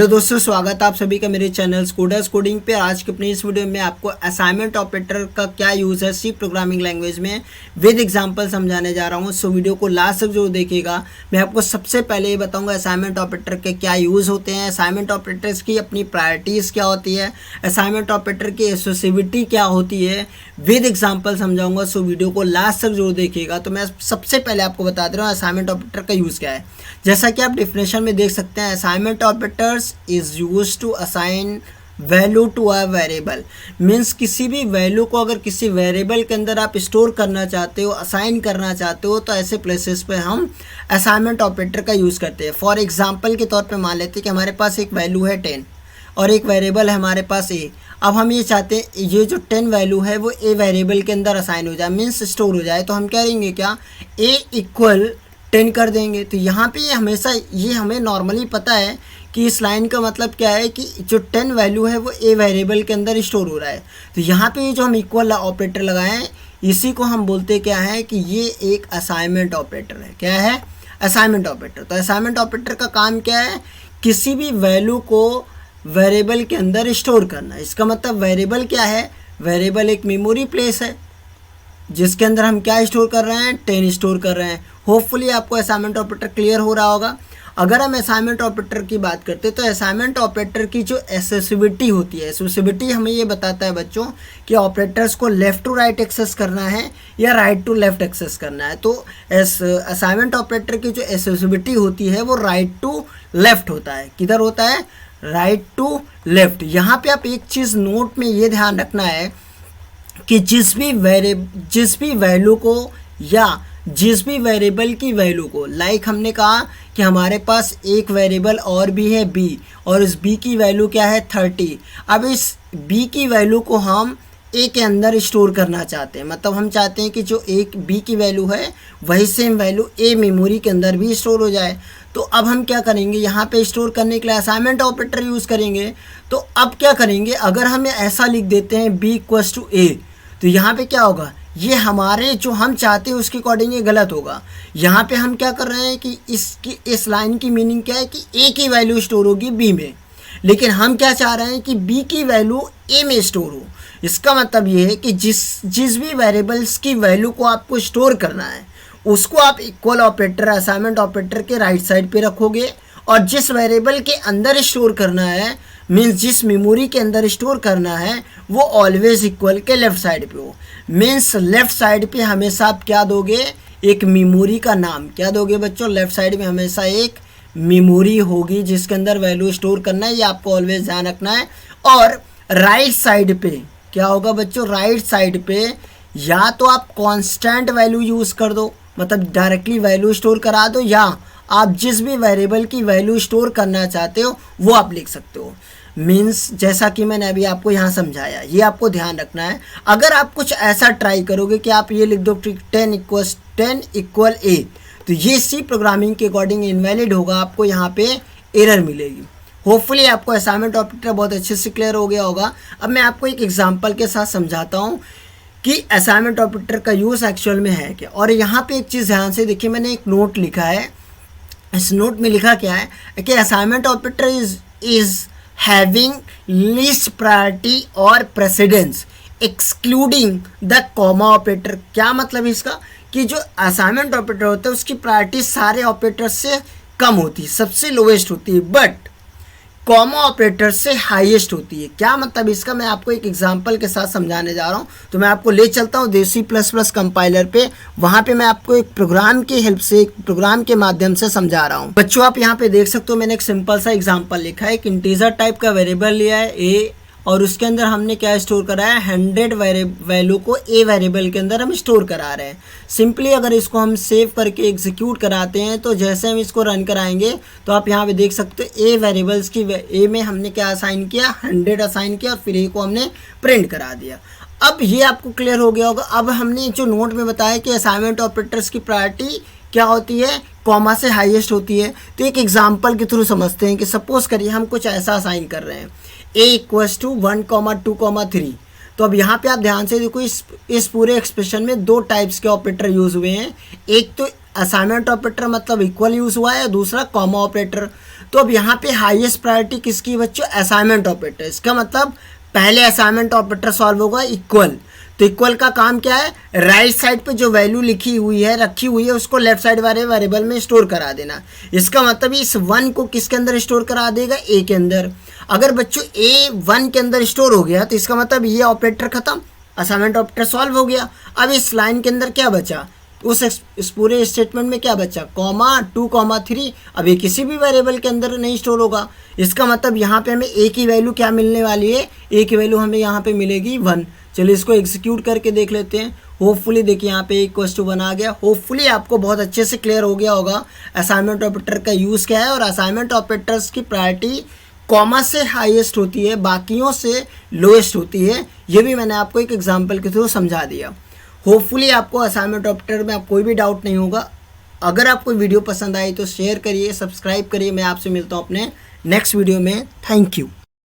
तो दोस्तों स्वागत है आप सभी का मेरे चैनल कोडर्स कोडिंग पे। आज के अपनी इस वीडियो में आपको असाइनमेंट ऑपरेटर का क्या यूज़ है सी प्रोग्रामिंग लैंग्वेज में विद एग्जांपल समझाने जा रहा हूँ। सो वीडियो को लास्ट तक जो देखेगा मैं आपको सबसे पहले ये बताऊंगा असाइनमेंट ऑपरेटर के क्या यूज़ होते हैं, असाइनमेंट ऑपरेटर्स की अपनी प्रायोरिटीज़ क्या होती है, असाइनमेंट ऑपरेटर की एसोसिएटिविटी क्या होती है, विद एग्जाम्पल समझाऊंगा। सो वीडियो को लास्ट तक जो देखेगा तो मैं सबसे पहले आपको बता दे रहा हूँ असाइनमेंट ऑपरेटर का यूज़ क्या है। जैसा कि आप डेफिनेशन में देख सकते हैं, assignment operators is use to assign value to a variable. Means किसी भी वैल्यू को अगर किसी वेरिएबल के अंदर आप स्टोर करना चाहते हो, असाइन करना चाहते हो, तो ऐसे प्लेसेस पे हम असाइनमेंट ऑपरेटर का यूज़ करते हैं। फॉर एग्जांपल के तौर पे मान लेते हैं कि हमारे पास एक वैल्यू है 10 और एक वेरिएबल है हमारे पास ए। अब हम ये चाहते हैं ये जो 10 वैल्यू है वो ए वेरिएबल के अंदर असाइन हो जाए, मीन्स स्टोर हो जाए। तो हम क्या करेंगे, क्या ए इक्वल 10 कर देंगे। तो यहाँ पे हमेशा ये हमें नॉर्मली पता है कि इस लाइन का मतलब क्या है कि जो 10 वैल्यू है वो ए वेरिएबल के अंदर स्टोर हो रहा है। तो यहाँ पे ये जो हम इक्वल ऑपरेटर लगाए हैं इसी को हम बोलते क्या है कि ये एक असाइनमेंट ऑपरेटर है। क्या है? Assignment operator. तो असाइनमेंट ऑपरेटर का काम क्या है? किसी भी वैल्यू को वेरिएबल के अंदर स्टोर करना। इसका मतलब वेरिएबल क्या है? वेरिएबल एक मेमोरी प्लेस है जिसके अंदर हम क्या स्टोर कर रहे हैं? 10 स्टोर कर रहे हैं। होपफुली आपको असाइनमेंट ऑपरेटर क्लियर हो रहा होगा। अगर हम असाइनमेंट ऑपरेटर की बात करते हैं तो असाइनमेंट ऑपरेटर की जो एसेसिबिलिटी होती है, एसेसिबिलिटी हमें ये बताता है बच्चों कि ऑपरेटर्स को लेफ़्ट टू राइट एक्सेस करना है या राइट टू लेफ़्ट एक्सेस करना है। तो असाइनमेंट ऑपरेटर की जो एसेसिबिलिटी होती है वो राइट टू लेफ़्ट होता है। किधर होता है? Right to left. यहाँ पे आप एक चीज़ नोट में ये ध्यान रखना है कि जिस भी वैल्यू को या जिस भी वेरिएबल की वैल्यू को, लाइक हमने कहा कि हमारे पास एक वेरिएबल और भी है b और इस b की वैल्यू क्या है 30। अब इस b की वैल्यू को हम a के अंदर स्टोर करना चाहते हैं। मतलब हम चाहते हैं कि जो एक b की वैल्यू है वही सेम वैल्यू a मेमोरी के अंदर भी स्टोर हो जाए। तो अब हम क्या करेंगे, यहाँ पे स्टोर करने के लिए असाइनमेंट ऑपरेटर यूज़ करेंगे। तो अब क्या करेंगे, अगर हम ऐसा लिख देते हैं b इक्वल्स टू a, तो यहाँ पे क्या होगा, ये हमारे जो हम चाहते हैं उसके अकॉर्डिंग ये गलत होगा। यहाँ पे हम क्या कर रहे हैं कि इस लाइन की मीनिंग क्या है कि ए की वैल्यू स्टोर होगी बी में, लेकिन हम क्या चाह रहे हैं कि बी की वैल्यू ए में स्टोर हो। इसका मतलब ये है कि जिस भी वेरिएबल्स की वैल्यू को आपको स्टोर करना है उसको आप इक्वल ऑपरेटर असाइनमेंट ऑपरेटर के राइट साइड पे रखोगे, और जिस वेरिएबल के अंदर स्टोर करना है, मीन्स जिस मेमोरी के अंदर स्टोर करना है, वो ऑलवेज इक्वल के लेफ़्ट साइड पे हो। मीन्स लेफ़्ट साइड पे हमेशा आप क्या दोगे? एक मेमोरी का नाम। क्या दोगे बच्चों? लेफ़्ट साइड में हमेशा एक मेमोरी होगी जिसके अंदर वैल्यू स्टोर करना है, ये आपको ऑलवेज ध्यान रखना है। और राइट साइड पे क्या होगा बच्चों? राइट साइड पे या तो आप कांस्टेंट वैल्यू यूज़ कर दो, मतलब डायरेक्टली वैल्यू स्टोर करा दो, या आप जिस भी वेरिएबल की वैल्यू स्टोर करना चाहते हो वो आप लिख सकते हो। मीन्स जैसा कि मैंने अभी आपको यहाँ समझाया, ये आपको ध्यान रखना है। अगर आप कुछ ऐसा ट्राई करोगे कि आप ये लिख दो 10 इक्वल ए, तो ये सी प्रोग्रामिंग के अकॉर्डिंग इनवैलिड होगा, आपको यहाँ पे एरर मिलेगी। होपफुली आपको असाइनमेंट ऑपरेटर बहुत अच्छे से क्लियर हो गया होगा। अब मैं आपको एक एग्जाम्पल के साथ समझाता हूँ कि असाइनमेंट ऑपरेटर का यूज़ एक्चुअल में है क्या। और यहाँ पे एक चीज़ ध्यान से देखिए, मैंने एक नोट लिखा है। इस नोट में लिखा क्या है कि assignment operator is having least priority और precedence excluding the comma operator. क्या मतलब इसका? कि जो असाइनमेंट ऑपरेटर होता है उसकी प्रायोरिटी सारे ऑपरेटर से कम होती है, सबसे लोवेस्ट होती है, बट कॉमा ऑपरेटर से हाईएस्ट होती है। क्या मतलब इसका? मैं आपको एक एग्जांपल के साथ समझाने जा रहा हूँ। तो मैं आपको ले चलता हूँ देसी प्लस प्लस कंपाइलर पे, वहाँ पे मैं आपको एक प्रोग्राम की हेल्प से, एक प्रोग्राम के माध्यम से समझा रहा हूँ। बच्चों आप यहाँ पे देख सकते हो, मैंने एक सिंपल सा एग्जाम्पल लिखा है। एक इंटीजर टाइप का वेरिएबल लिया है ए, और उसके अंदर हमने क्या स्टोर करा है? 100 वैल्यू को ए वेरिएबल के अंदर हम स्टोर करा रहे हैं। सिंपली अगर इसको हम सेव करके एग्जीक्यूट कराते हैं तो जैसे हम इसको रन कराएंगे तो आप यहाँ पे देख सकते हो ए वेरिएबल्स की ए में हमने क्या असाइन किया? 100 असाइन किया, और फिर ए को हमने प्रिंट करा दिया। अब ये आपको क्लियर हो गया होगा। अब हमने जो नोट में बताया कि असाइनमेंट ऑपरेटर्स की प्रायोरिटी क्या होती है? कॉमा से हाईएस्ट होती है। तो एक एग्जाम्पल के थ्रू समझते हैं कि सपोज करिए हम कुछ ऐसा असाइन कर रहे हैं, a इक्वल्स टू 1,2,3। तो अब यहाँ पे आप ध्यान से देखो, इस पूरे एक्सप्रेशन में दो टाइप्स के ऑपरेटर यूज़ हुए हैं। एक तो असाइनमेंट ऑपरेटर मतलब इक्वल यूज़ हुआ है, दूसरा कॉमा ऑपरेटर। तो अब यहाँ पे हाईएस्ट प्रायोरिटी किसकी बच्चों, असाइनमेंट ऑपरेटर। इसका मतलब पहले असाइनमेंट ऑपरेटर सॉल्व होगा इक्वल। तो इक्वल का काम क्या है, राइट साइड पे जो वैल्यू लिखी हुई है रखी हुई है उसको लेफ्ट साइड वाले वेरिएबल में स्टोर करा देना। इसका मतलब इस 1 को किसके अंदर स्टोर करा देगा, ए के अंदर। अगर बच्चों ए 1 के अंदर स्टोर हो गया तो इसका मतलब ये ऑपरेटर खत्म, असाइनमेंट ऑपरेटर सॉल्व हो गया। अब इस लाइन के अंदर क्या बचा, इस पूरे स्टेटमेंट में क्या बचा, कॉमा 2, 3। अब ये किसी भी वेरिएबल के अंदर नहीं स्टोर होगा। इसका मतलब यहाँ पे हमें ए की वैल्यू क्या मिलने वाली है, ए की वैल्यू हमें यहाँ पे मिलेगी 1। चलिए इसको एग्जीक्यूट करके देख लेते हैं। होपफुली देखिए यहाँ पे =1 आ गया। होपफुली आपको बहुत अच्छे से क्लियर हो गया होगा असाइनमेंट ऑपरेटर का यूज़ क्या है, और असाइनमेंट ऑपरेटर्स की प्रायोरिटी कॉमा से हाईएस्ट होती है, बाकियों से लोएस्ट होती है। ये भी मैंने आपको एक एग्जाम्पल के थ्रू समझा दिया। होपफुली आपको असाइनमेंट ऑपरेटर में आप कोई भी डाउट नहीं होगा। अगर आपको वीडियो पसंद आई तो शेयर करिए, सब्सक्राइब करिए। मैं आपसे मिलता हूँ अपने नेक्स्ट वीडियो में। Thank you.